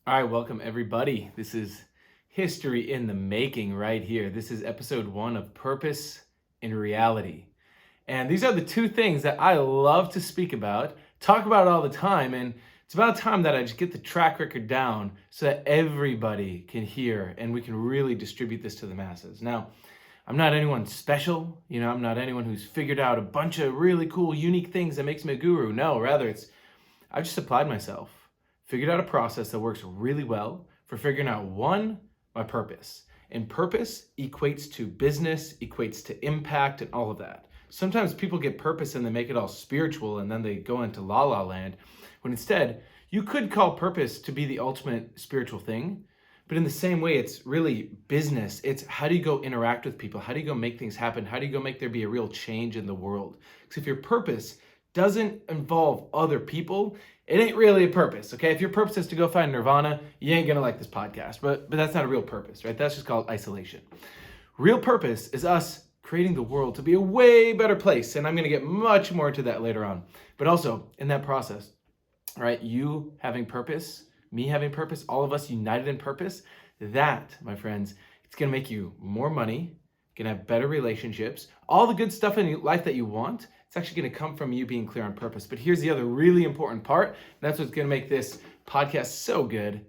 All right, welcome everybody. This is history in the making right here. This is episode 1 of Purpose and Reality. And these are the two things that I love to speak about, talk about all the time, and it's about time that I just get the track record down so that everybody can hear and we can really distribute this to the masses. Now, I'm not anyone special, I'm not anyone who's figured out a bunch of really cool, unique things that makes me a guru. No, rather I've just applied myself, figured out a process that works really well for figuring out one, my purpose. And purpose equates to business, equates to impact, and all of that. Sometimes people get purpose and they make it all spiritual and then they go into la la land, when instead you could call purpose to be the ultimate spiritual thing. But in the same way, it's really business. It's how do you go interact with people? How do you go make things happen? How do you go make there be a real change in the world? Because if your purpose doesn't involve other people, it ain't really a purpose, okay? If your purpose is to go find nirvana, you ain't gonna like this podcast, but that's not a real purpose, right? That's just called isolation. Real purpose is us creating the world to be a way better place, and I'm gonna get much more into that later on. But also, in that process, right, you having purpose, me having purpose, all of us united in purpose, that, my friends, it's gonna make you more money, gonna have better relationships, all the good stuff in life that you want. It's actually going to come from you being clear on purpose. But here's the other really important part. That's what's going to make this podcast so good,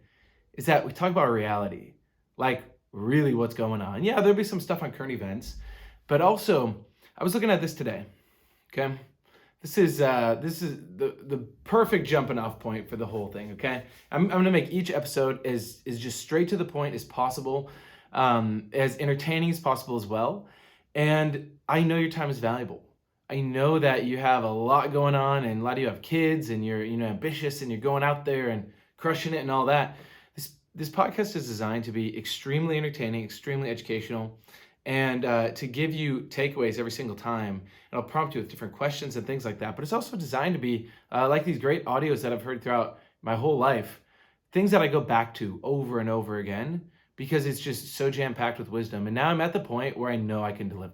is that we talk about reality, like really what's going on. Yeah, there'll be some stuff on current events, but also I was looking at this today. Okay, this is the perfect jumping off point for the whole thing. Okay, I'm going to make each episode is just straight to the point as possible, as entertaining as possible as well. And I know your time is valuable. I know that you have a lot going on, and a lot of you have kids, and you're ambitious, and you're going out there and crushing it and all that. This podcast is designed to be extremely entertaining, extremely educational, and to give you takeaways every single time. And I'll prompt you with different questions and things like that. But it's also designed to be like these great audios that I've heard throughout my whole life, things that I go back to over and over again because it's just so jam-packed with wisdom. And now I'm at the point where I know I can deliver.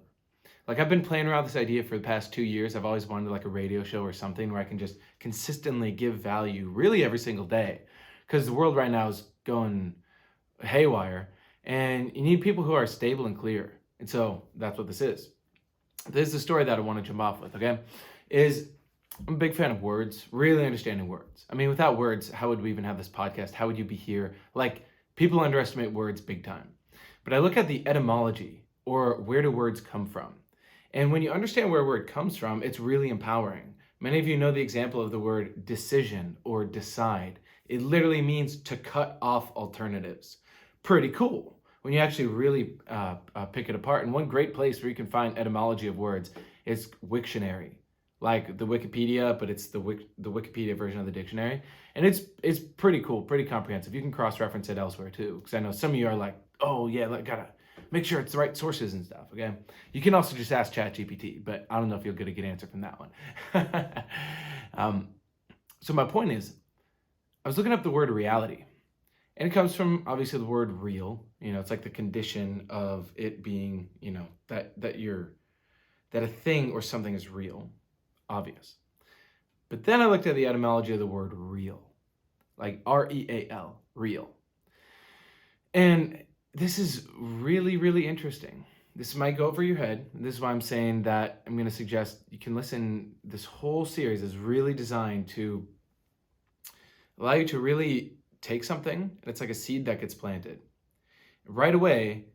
Like, I've been playing around with this idea for the past 2 years. I've always wanted like a radio show or something where I can just consistently give value really every single day. Because the world right now is going haywire and you need people who are stable and clear. And so that's what this is. This is the story that I want to jump off with, okay? I'm a big fan of words, really understanding words. I mean, without words, how would we even have this podcast? How would you be here? Like, people underestimate words big time. But I look at the etymology, or where do words come from? And when you understand where a word comes from, it's really empowering. Many of you know the example of the word decision or decide. It literally means to cut off alternatives. Pretty cool when you actually really pick it apart. And one great place where you can find etymology of words is Wiktionary, like the Wikipedia, but it's the Wikipedia version of the dictionary. And it's pretty cool, pretty comprehensive. You can cross-reference it elsewhere too, because I know some of you are like, oh yeah, gotta make sure it's the right sources and stuff, okay? You can also just ask ChatGPT, but I don't know if you'll get a good answer from that one. So my point is, I was looking up the word reality, and it comes from, obviously, the word real. It's like the condition of it being, that a thing or something is real, obvious. But then I looked at the etymology of the word real, like R-E-A-L, real. And this is really, really interesting. This might go over your head. This is why I'm saying that I'm going to suggest you can listen. This whole series is really designed to allow you to really take something, and it's like a seed that gets planted. Right away,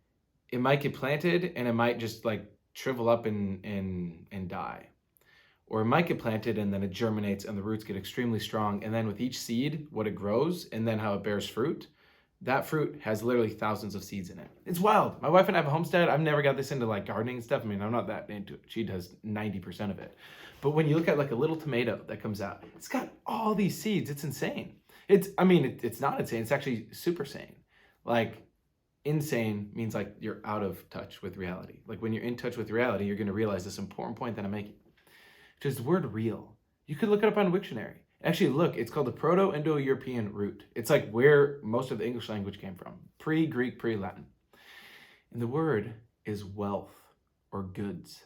it might get planted, and it might just like shrivel up and die. Or it might get planted, and then it germinates, and the roots get extremely strong. And then with each seed, what it grows, and then how it bears fruit, that fruit has literally thousands of seeds in it. It's wild. My wife and I have a homestead. I've never got this into like gardening and stuff. I mean, I'm not that into it. She does 90% of it. But when you look at like a little tomato that comes out, it's got all these seeds. It's insane. It's not insane. It's actually super sane. Like, insane means like you're out of touch with reality. Like, when you're in touch with reality, you're going to realize this important point that I'm making, which is the word real. You could look it up on Wiktionary. Actually, look, it's called the Proto-Indo-European root. It's like where most of the English language came from, pre-Greek, pre-Latin. And the word is wealth or goods.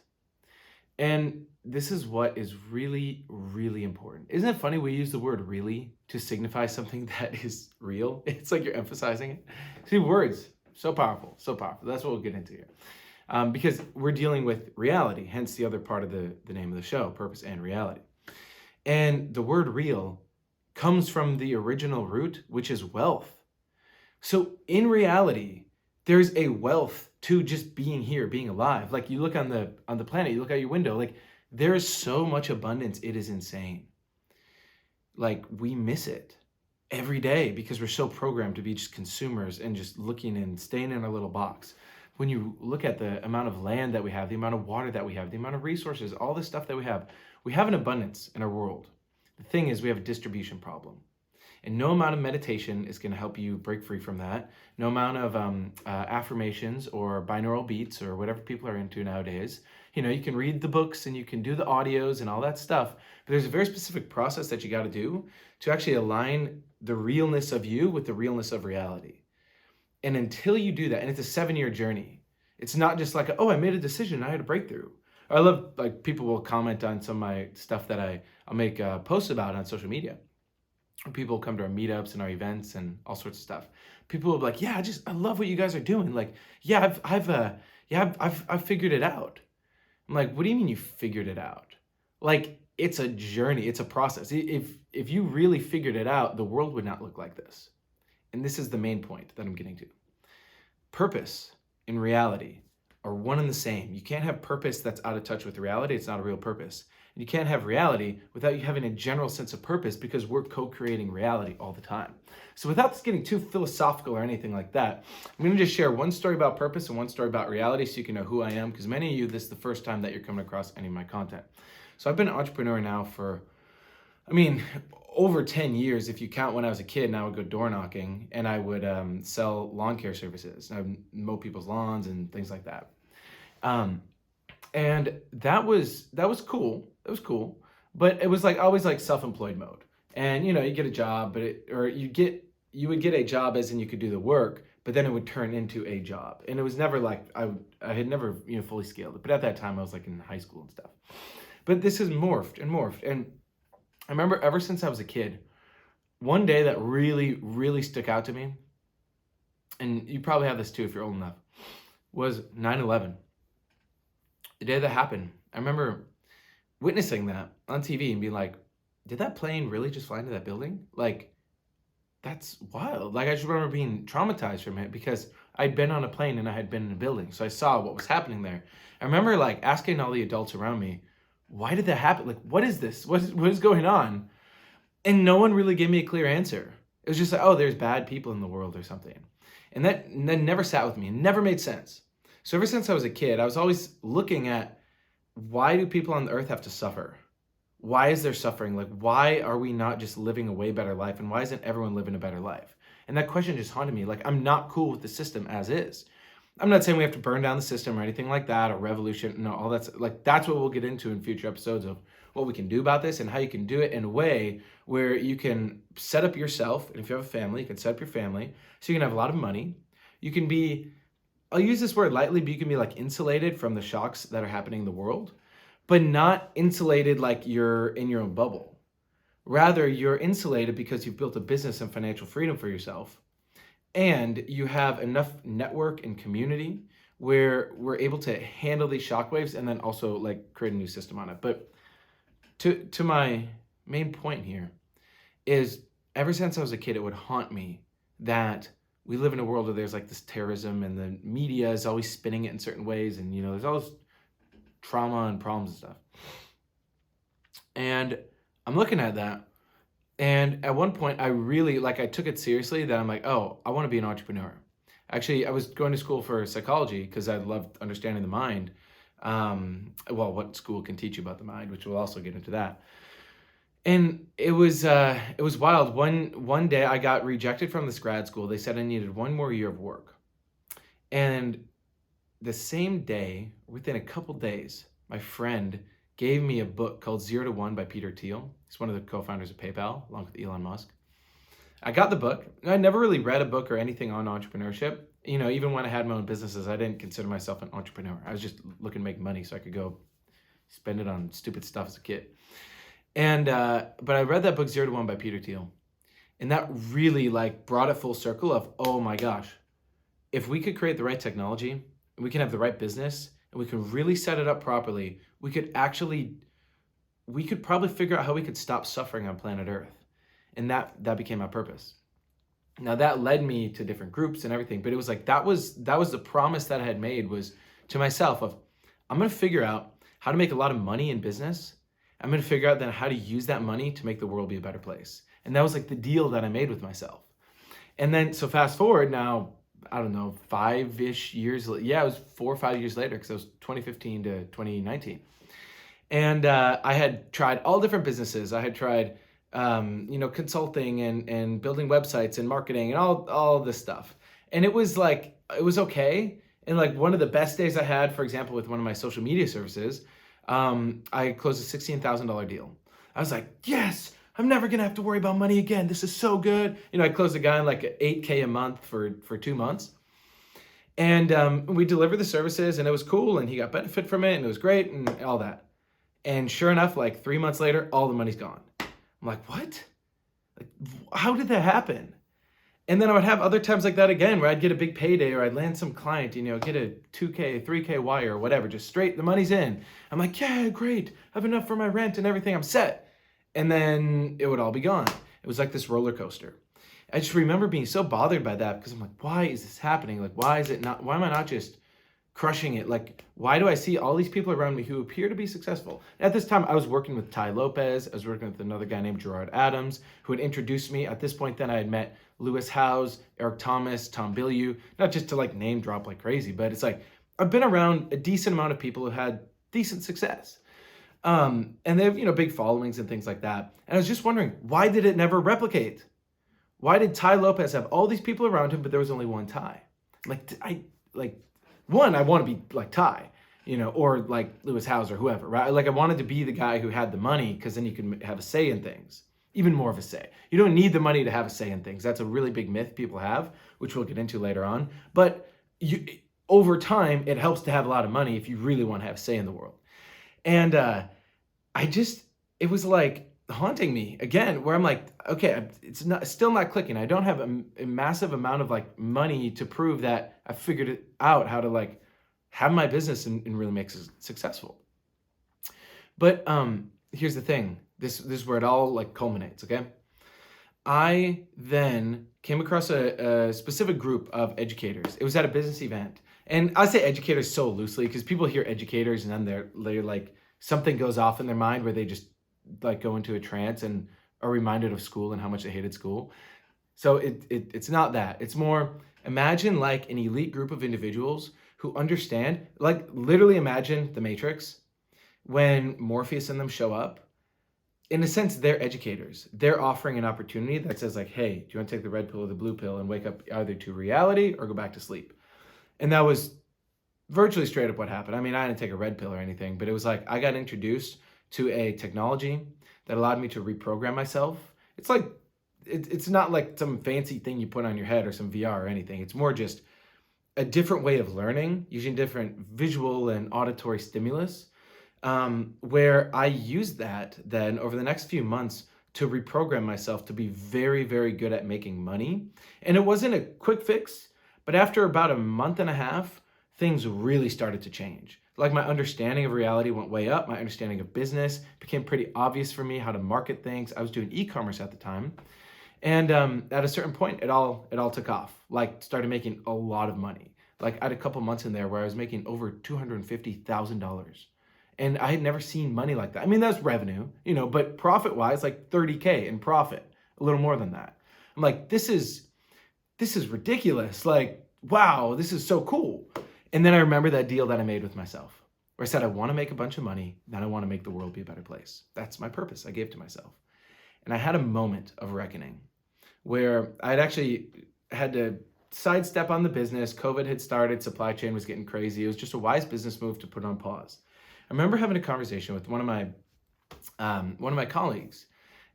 And this is what is really, really important. Isn't it funny we use the word really to signify something that is real? It's like you're emphasizing it. See, words, so powerful, so powerful. That's what we'll get into here. Because we're dealing with reality, hence the other part of the name of the show, purpose and reality. And the word real comes from the original root, which is wealth. So in reality, there's a wealth to just being here, being alive. Like you look on the planet, you look out your window, like there is so much abundance, it is insane. Like we miss it every day because we're so programmed to be just consumers and just looking and staying in our little box. When you look at the amount of land that we have, the amount of water that we have, the amount of resources, all the stuff that we have an abundance in our world. The thing is, we have a distribution problem. And no amount of meditation is going to help you break free from that. No amount of affirmations or binaural beats or whatever people are into nowadays. You know, you can read the books and you can do the audios and all that stuff, but there's a very specific process that you got to do to actually align the realness of you with the realness of reality. And until you do that, and it's a 7-year journey, it's not just like, oh, I made a decision, I had a breakthrough. I love, like, people will comment on some of my stuff that I'll make posts about on social media. People come to our meetups and our events and all sorts of stuff. People will be like, yeah, I love what you guys are doing. Like, yeah, I've figured it out. I'm like, what do you mean you figured it out? Like, it's a journey, it's a process. If you really figured it out, the world would not look like this. And this is the main point that I'm getting to. Purpose and reality are one and the same. You can't have purpose that's out of touch with reality. It's not a real purpose. And you can't have reality without you having a general sense of purpose because we're co-creating reality all the time. So without getting too philosophical or anything like that, I'm going to just share one story about purpose and one story about reality so you can know who I am, because many of you, this is the first time that you're coming across any of my content. So I've been an entrepreneur now for, over 10 years, if you count when I was a kid and I would go door knocking and I would sell lawn care services. I would mow people's lawns and things like that. And that was cool. It was cool, but it was like always like self-employed mode. And you know, you get a job, you would get a job as in you could do the work, but then it would turn into a job. And it was never like I had never fully scaled it. But at that time I was like in high school and stuff. But this has morphed and morphed. And I remember ever since I was a kid, one day that really, really stuck out to me, and you probably have this too if you're old enough, was 9/11. The day that happened, I remember witnessing that on TV and being like, did that plane really just fly into that building? Like, that's wild. Like, I just remember being traumatized from it because I'd been on a plane and I had been in a building. So I saw what was happening there. I remember like asking all the adults around me, why did that happen? Like, what is this? What is going on? And no one really gave me a clear answer. It was just like, oh, there's bad people in the world or something. And that never sat with me. It never made sense. So ever since I was a kid, I was always looking at, why do people on the earth have to suffer? Why is there suffering? Like, why are we not just living a way better life? And why isn't everyone living a better life? And that question just haunted me. Like, I'm not cool with the system as is. I'm not saying we have to burn down the system or anything like that, or revolution. No, all that's like, that's what we'll get into in future episodes of what we can do about this and how you can do it in a way where you can set up yourself. And if you have a family, you can set up your family so you can have a lot of money. You can be, I'll use this word lightly, but you can be like insulated from the shocks that are happening in the world, but not insulated like you're in your own bubble. Rather, you're insulated because you've built a business and financial freedom for yourself. And you have enough network and community where we're able to handle these shockwaves and then also like create a new system on it. But to my main point here is, ever since I was a kid, it would haunt me that we live in a world where there's like this terrorism and the media is always spinning it in certain ways. And, there's all this trauma and problems and stuff. And I'm looking at that. And at one point, I took it seriously that I'm like, oh, I want to be an entrepreneur. Actually, I was going to school for psychology because I loved understanding the mind. What school can teach you about the mind, which we'll also get into that. And it was wild. One day I got rejected from this grad school. They said I needed one more year of work. And the same day, within a couple days, my friend gave me a book called 0 to 1 by Peter Thiel. He's one of the co-founders of PayPal, along with Elon Musk. I got the book. I never really read a book or anything on entrepreneurship. Even when I had my own businesses, I didn't consider myself an entrepreneur. I was just looking to make money so I could go spend it on stupid stuff as a kid. And but I read that book 0 to 1 by Peter Thiel, and that really like brought it full circle of, oh my gosh, if we could create the right technology, and we can have the right business, and we can really set it up properly, we could probably figure out how we could stop suffering on planet Earth. And that became my purpose. Now that led me to different groups and everything, but it was like that was the promise that I had made, was to myself of, I'm going to figure out how to make a lot of money in business. I'm going to figure out then how to use that money to make the world be a better place. And that was like the deal that I made with myself. And then so fast forward now, I don't know, 5-ish years. Yeah, it was 4 or 5 years later, because it was 2015 to 2019. And I had tried all different businesses. I had tried consulting and building websites and marketing and all this stuff. And it was like, it was okay. And like one of the best days I had, for example, with one of my social media services, I closed a $16,000 deal. I was like, yes, I'm never gonna have to worry about money again. This is so good. I closed a guy in like $8K a month for 2 months. And we delivered the services, and it was cool, and he got benefit from it, and it was great and all that. And sure enough, like 3 months later, all the money's gone. I'm like, what? Like, how did that happen? And then I would have other times like that again, where I'd get a big payday, or I'd land some client, get a 2K, 3K wire or whatever, just straight, the money's in. I'm like, yeah, great. I have enough for my rent and everything. I'm set. And then it would all be gone. It was like this roller coaster. I just remember being so bothered by that, because I'm like, why is this happening? Like, why am I not just crushing it? Like, why do I see all these people around me who appear to be successful? At this time, I was working with Tai Lopez. I was working with another guy named Gerard Adams, who had introduced me. At this point, then I had met Lewis Howes, Eric Thomas, Tom Bilyeu, not just to like name drop like crazy, but it's like, I've been around a decent amount of people who had decent success. And they have, big followings and things like that. And I was just wondering, why did it never replicate? Why did Tai Lopez have all these people around him, but there was only one Tai? I want to be like Tai, or like Lewis Howes or whoever, right? Like I wanted to be the guy who had the money, because then you can have a say in things, even more of a say. You don't need the money to have a say in things. That's a really big myth people have, which we'll get into later on. But over time, it helps to have a lot of money if you really want to have a say in the world. And it was like haunting me again, where I'm like, okay, it's still not clicking. I don't have a massive amount of like money to prove that I figured it out how to like have my business and really make it successful. But here's the thing. This is where it all like culminates, okay? I then came across a specific group of educators. It was at a business event. And I say educators so loosely because people hear educators and then they're like, something goes off in their mind where they just like go into a trance and are reminded of school and how much they hated school. So it's not that. It's more, imagine like an elite group of individuals who understand, like literally imagine the Matrix when Morpheus and them show up. In a sense, they're educators. They're offering an opportunity that says like, hey, do you want to take the red pill or the blue pill and wake up either to reality or go back to sleep? And that was virtually straight up what happened. I mean, I didn't take a red pill or anything, but it was like I got introduced to a technology that allowed me to reprogram myself. It's like, it's not like some fancy thing you put on your head or some VR or anything. It's more just a different way of learning, using different visual and auditory stimulus, where I used that then over the next few months to reprogram myself to be very, very good at making money. And it wasn't a quick fix, but after about a month and a half, things really started to change. Like my understanding of reality went way up. My understanding of business became pretty obvious for me, how to market things. I was doing e-commerce at the time. And at a certain point, it all took off. Like started making a lot of money. Like I had a couple months in there where I was making over $250,000. And I had never seen money like that. I mean, that's revenue, but profit-wise, like 30K in profit, a little more than that. I'm like, this is ridiculous. Like, wow, this is so cool. And then I remember that deal that I made with myself, where I said, I want to make a bunch of money, then I want to make the world be a better place. That's my purpose I gave to myself. And I had a moment of reckoning where I'd actually had to sidestep on the business. COVID had started, supply chain was getting crazy. It was just a wise business move to put on pause. I remember having a conversation with one of my colleagues,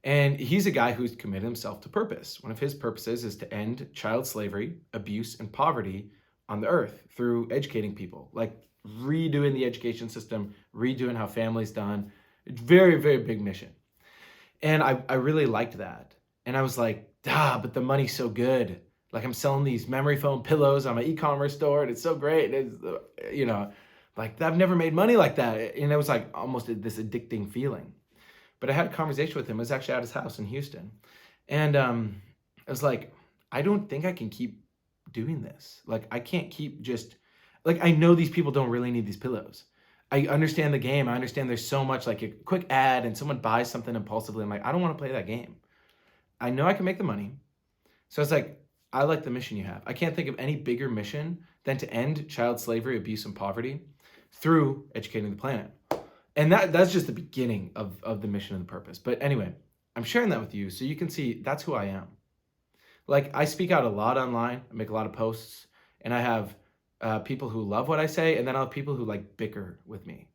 and he's a guy who's committed himself to purpose. One of his purposes is to end child slavery, abuse, and poverty on the earth through educating people, like redoing the education system, redoing how families done. Very, very big mission. And I really liked that. And I was like, but the money's so good. Like I'm selling these memory foam pillows on my e-commerce store and it's so great. It's, like I've never made money like that. And it was like almost this addicting feeling. But I had a conversation with him. It was actually at his house in Houston. And I was like, I don't think I can keep doing this. Like I can't keep just, like I know these people don't really need these pillows. I understand the game. I understand there's so much like a quick ad and someone buys something impulsively. I'm like, I don't want to play that game. I know I can make the money. So it's like, I like the mission you have. I can't think of any bigger mission than to end child slavery, abuse, and poverty through educating the planet. And that's just the beginning of the mission and the purpose. But anyway, I'm sharing that with you so you can see that's who I am. Like I speak out a lot online. I make a lot of posts and I have people who love what I say, and then I'll have people who like bicker with me.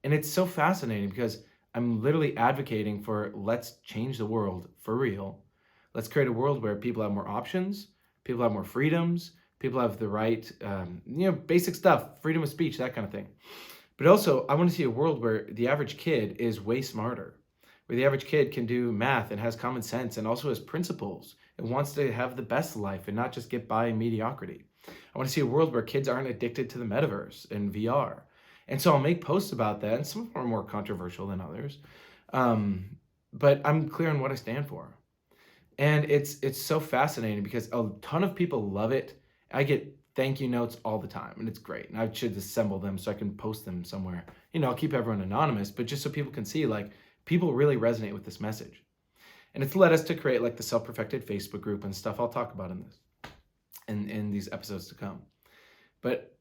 And it's so fascinating because I'm literally advocating for let's change the world for real. Let's create a world where people have more options, people have more freedoms, people have the right, basic stuff, freedom of speech, that kind of thing. But also, I want to see a world where the average kid is way smarter, where the average kid can do math and has common sense and also has principles and wants to have the best life and not just get by in mediocrity. I want to see a world where kids aren't addicted to the metaverse and VR. And so I'll make posts about that, and some of them are more controversial than others. But I'm clear on what I stand for. And it's so fascinating because a ton of people love it. I get thank you notes all the time, and it's great. And I should assemble them so I can post them somewhere. I'll keep everyone anonymous, but just so people can see, like, people really resonate with this message. And it's led us to create like the Self-Perfected Facebook group and stuff I'll talk about in this, in these episodes to come. But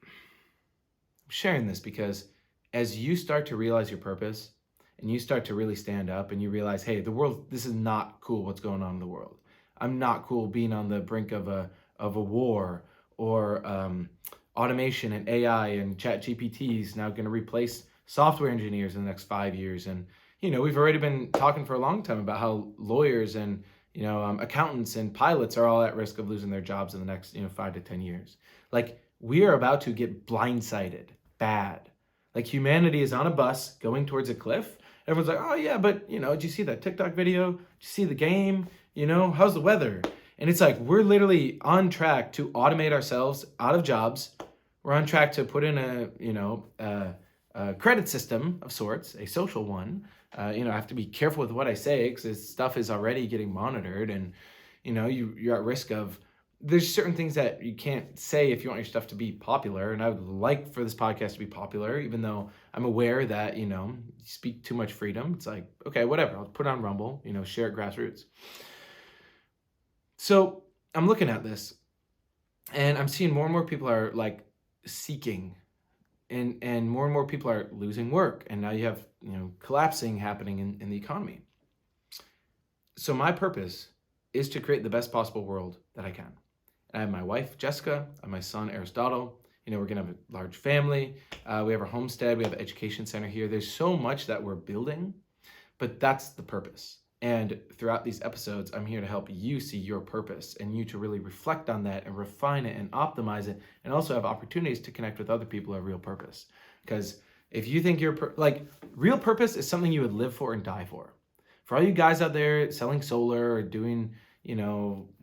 I'm sharing this because as you start to realize your purpose and you start to really stand up and you realize, hey, the world, this is not cool what's going on in the world. I'm not cool being on the brink of a war or automation and AI and ChatGPT is now going to replace software engineers in the next 5 years. And, we've already been talking for a long time about how lawyers and, accountants and pilots are all at risk of losing their jobs in the next, 5 to 10 years. Like we are about to get blindsided bad. Like humanity is on a bus going towards a cliff. Everyone's like, oh yeah, but did you see that TikTok video? Did you see the game? How's the weather? And it's like, we're literally on track to automate ourselves out of jobs. We're on track to put in a credit system of sorts, a social one. I have to be careful with what I say because this stuff is already getting monitored and, you're at risk of, there's certain things that you can't say if you want your stuff to be popular. And I would like for this podcast to be popular, even though I'm aware that, you speak too much freedom. It's like, okay, whatever. I'll put it on Rumble, share it grassroots. So I'm looking at this and I'm seeing more and more people are like seeking and more people are losing work. And now you have, collapsing happening in the economy. So my purpose is to create the best possible world that I can. I have my wife, Jessica, I have my son, Aristotle. We're going to have a large family. We have our homestead. We have an education center here. There's so much that we're building, but that's the purpose. And throughout these episodes, I'm here to help you see your purpose and you to really reflect on that and refine it and optimize it and also have opportunities to connect with other people who have real purpose. Because if you think real purpose is something you would live for and die for. For all you guys out there selling solar or doing,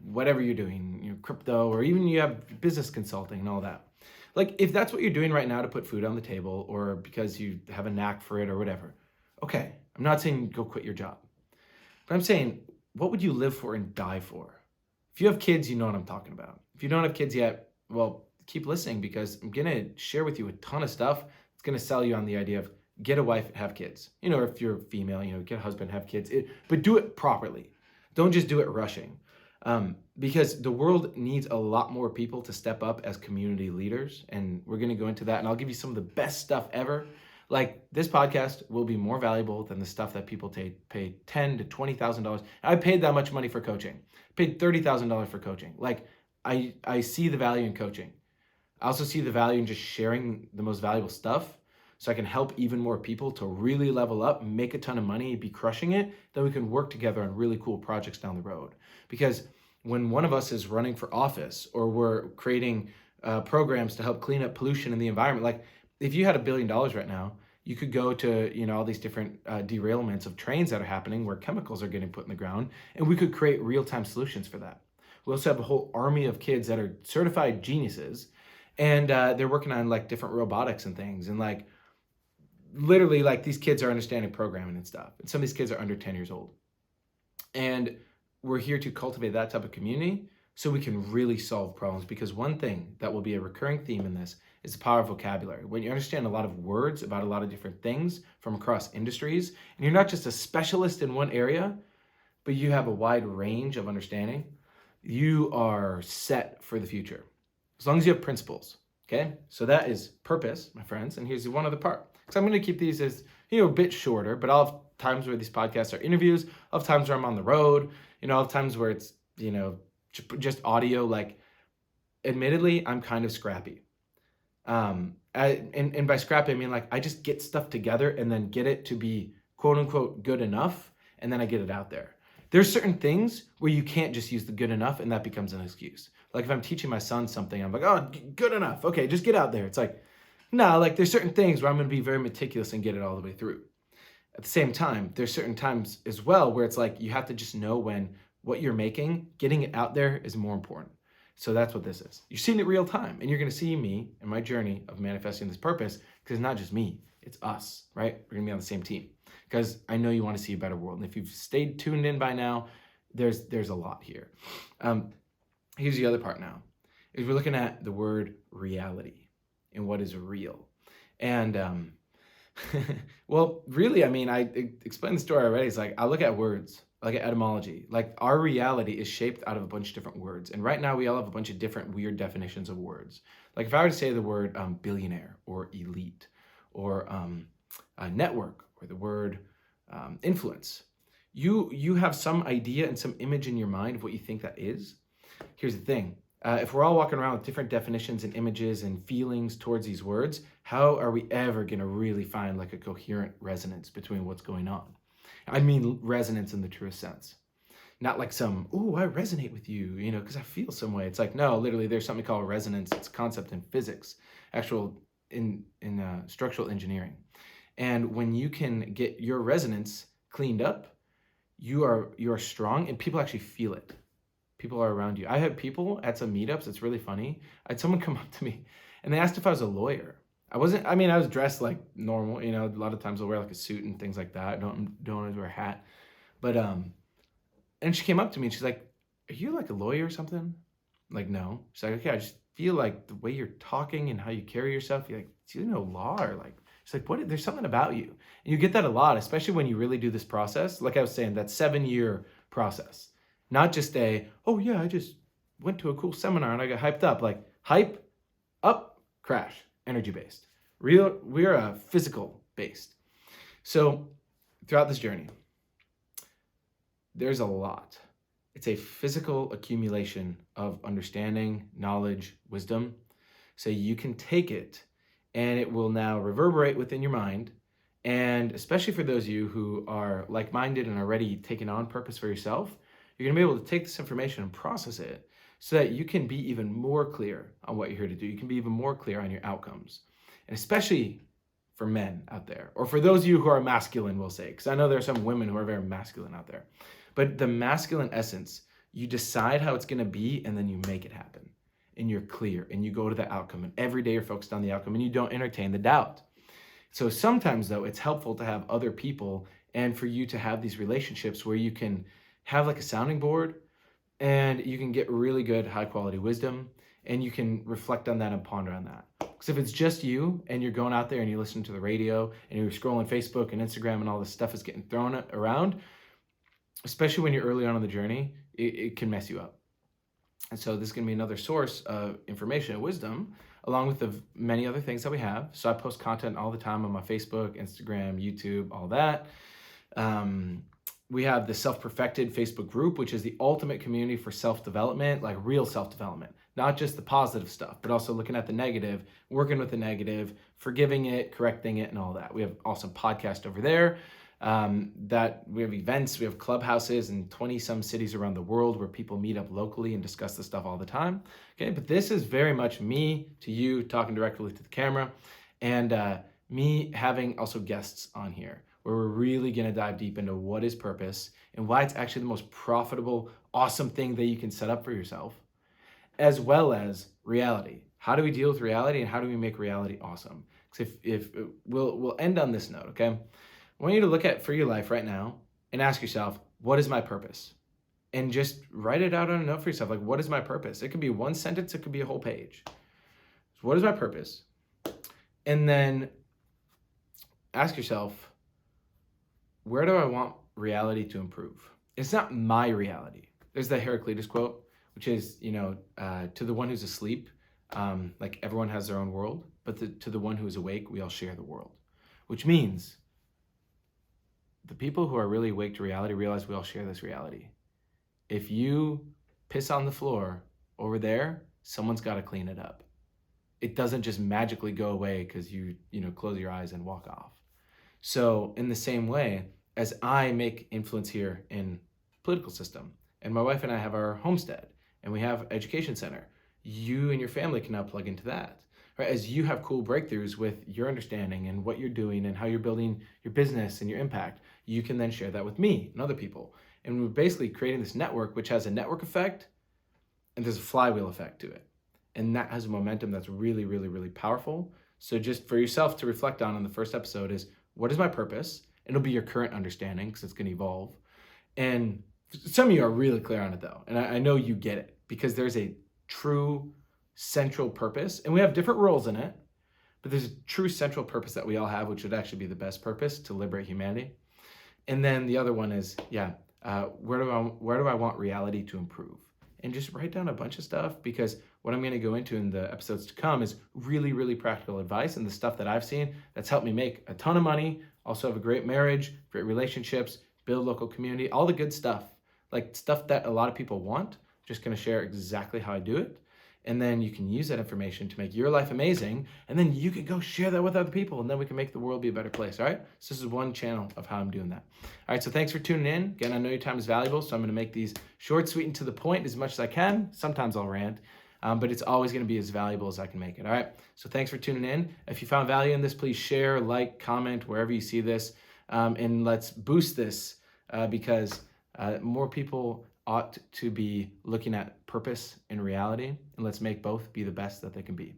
whatever you're doing, crypto, or even you have business consulting and all that. Like if that's what you're doing right now to put food on the table or because you have a knack for it or whatever, okay, I'm not saying go quit your job. But I'm saying, what would you live for and die for? If you have kids, you know what I'm talking about. If you don't have kids yet, well, keep listening because I'm going to share with you a ton of stuff. It's going to sell you on the idea of get a wife, have kids. Or if you're female, get a husband, have kids. But do it properly. Don't just do it rushing. Because the world needs a lot more people to step up as community leaders. And we're going to go into that. And I'll give you some of the best stuff ever. Like this podcast will be more valuable than the stuff that people pay $10,000 to $20,000. I paid that much money for coaching. I paid $30,000 for coaching. Like I see the value in coaching. I also see the value in just sharing the most valuable stuff so I can help even more people to really level up, make a ton of money, be crushing it. Then we can work together on really cool projects down the road. Because when one of us is running for office or we're creating programs to help clean up pollution in the environment, like if you had $1 billion right now, you could go to, all these different derailments of trains that are happening where chemicals are getting put in the ground, and we could create real-time solutions for that. We also have a whole army of kids that are certified geniuses, and they're working on like different robotics and things, and like literally like these kids are understanding programming and stuff. And some of these kids are under 10 years old. And we're here to cultivate that type of community so we can really solve problems, because one thing that will be a recurring theme in this is the power of vocabulary. When you understand a lot of words about a lot of different things from across industries, and you're not just a specialist in one area, but you have a wide range of understanding, you are set for the future. As long as you have principles, okay? So that is purpose, my friends. And here's one other part. Because I'm going to keep these as, a bit shorter, but I'll have times where these podcasts are interviews. I'll have times where I'm on the road. I'll have times where it's, just audio. Like, admittedly, I'm kind of scrappy. And by scrappy, I mean, like, I just get stuff together and then get it to be quote unquote good enough. And then I get it out there. There's certain things where you can't just use the good enough and that becomes an excuse. Like if I'm teaching my son something, I'm like, oh, good enough. Okay, just get out there. It's like, no, like there's certain things where I'm going to be very meticulous and get it all the way through. At the same time, there's certain times as well where it's like you have to just know when what you're making, getting it out there is more important. So that's what this is. You're seeing it real time, and you're going to see me and my journey of manifesting this purpose, because it's not just me, it's us, right? We're going to be on the same team, because I know you want to see a better world. And if you've stayed tuned in by now, there's a lot here. Here's the other part now, is we're looking at the word reality and what is real. And well, really, I mean, I explained the story already. It's like I look at words, like at etymology. Like our reality is shaped out of a bunch of different words. And right now we all have a bunch of different weird definitions of words. Like if I were to say the word billionaire or elite or network or the word influence, you have some idea and some image in your mind of what you think that is. Here's the thing. If we're all walking around with different definitions and images and feelings towards these words, how are we ever going to really find like a coherent resonance between what's going on? I mean resonance in the truest sense. Not like some, oh, I resonate with you, because I feel some way. It's like, no, literally there's something called resonance. It's a concept in physics, actual in structural engineering. And when you can get your resonance cleaned up, you are strong, and people actually feel it. People are around you. I had people at some meetups. It's really funny. I had someone come up to me and they asked if I was a lawyer. I was dressed like normal. A lot of times I'll wear like a suit and things like that. I don't always wear a hat. But, and she came up to me and she's like, are you like a lawyer or something? I'm like, no. She's like, okay, I just feel like the way you're talking and how you carry yourself, you're like, do you know law? Or like, she's like, what? There's something about you. And you get that a lot, especially when you really do this process. Like I was saying, that 7-year process. Not just oh yeah, I just went to a cool seminar and I got hyped up. Like hype, up, crash, energy-based. We're physical-based. So throughout this journey, there's a lot. It's a physical accumulation of understanding, knowledge, wisdom. So you can take it and it will now reverberate within your mind. And especially for those of you who are like-minded and already taking on purpose for yourself, you're going to be able to take this information and process it so that you can be even more clear on what you're here to do. You can be even more clear on your outcomes. And especially for men out there, or for those of you who are masculine, we'll say, because I know there are some women who are very masculine out there. But the masculine essence, you decide how it's going to be and then you make it happen. And you're clear and you go to the outcome. And every day you're focused on the outcome and you don't entertain the doubt. So sometimes, though, it's helpful to have other people and for you to have these relationships where you can have like a sounding board and you can get really good high quality wisdom and you can reflect on that and ponder on that. Because if it's just you and you're going out there and you listen to the radio and you're scrolling Facebook and Instagram and all this stuff is getting thrown around, especially when you're early on in the journey, it can mess you up. And so this is going to be another source of information and wisdom, along with the many other things that we have. So I post content all the time on my Facebook, Instagram, YouTube, all that. We have the Self-Perfected Facebook group, which is the ultimate community for self-development, like real self-development, not just the positive stuff, but also looking at the negative, working with the negative, forgiving it, correcting it, and all that. We have awesome podcast over there. That we have events, we have clubhouses in 20-some cities around the world where people meet up locally and discuss this stuff all the time. Okay, but this is very much me to you talking directly to the camera. And me having also guests on here where we're really going to dive deep into what is purpose and why it's actually the most profitable, awesome thing that you can set up for yourself, as well as reality. How do we deal with reality and how do we make reality awesome? Because if we'll end on this note, okay? I want you to look at for your life right now and ask yourself, what is my purpose? And just write it out on a note for yourself. Like, what is my purpose? It could be one sentence, it could be a whole page. So what is my purpose? And then ask yourself, where do I want reality to improve? It's not my reality. There's the Heraclitus quote, which is, to the one who's asleep, like everyone has their own world, but to the one who is awake, we all share the world. Which means the people who are really awake to reality realize we all share this reality. If you piss on the floor over there, someone's got to clean it up. It doesn't just magically go away because you close your eyes and walk off. So in the same way, as I make influence here in political system, and my wife and I have our homestead, and we have education center, you and your family can now plug into that. Right? As you have cool breakthroughs with your understanding and what you're doing and how you're building your business and your impact, you can then share that with me and other people. And we're basically creating this network, which has a network effect, and there's a flywheel effect to it. And that has a momentum that's really, really, really powerful. So just for yourself to reflect on in the first episode is, what is my purpose? It'll be your current understanding because it's going to evolve. And some of you are really clear on it though. And I know you get it because there's a true central purpose, and we have different roles in it, but there's a true central purpose that we all have, which would actually be the best purpose, to liberate humanity. And then the other one is, where do I want reality to improve? And just write down a bunch of stuff, because what I'm going to go into in the episodes to come is really, really practical advice and the stuff that I've seen that's helped me make a ton of money, also have a great marriage, great relationships, build local community, all the good stuff, like stuff that a lot of people want. Just going to share exactly how I do it. And then you can use that information to make your life amazing. And then you can go share that with other people. And then we can make the world be a better place. All right. So this is one channel of how I'm doing that. All right. So thanks for tuning in. Again, I know your time is valuable, so I'm going to make these short, sweet, and to the point as much as I can. Sometimes I'll rant, but it's always going to be as valuable as I can make it. All right. So thanks for tuning in. If you found value in this, please share, like, comment wherever you see this. And let's boost this because more people ought to be looking at purpose and reality, and let's make both be the best that they can be.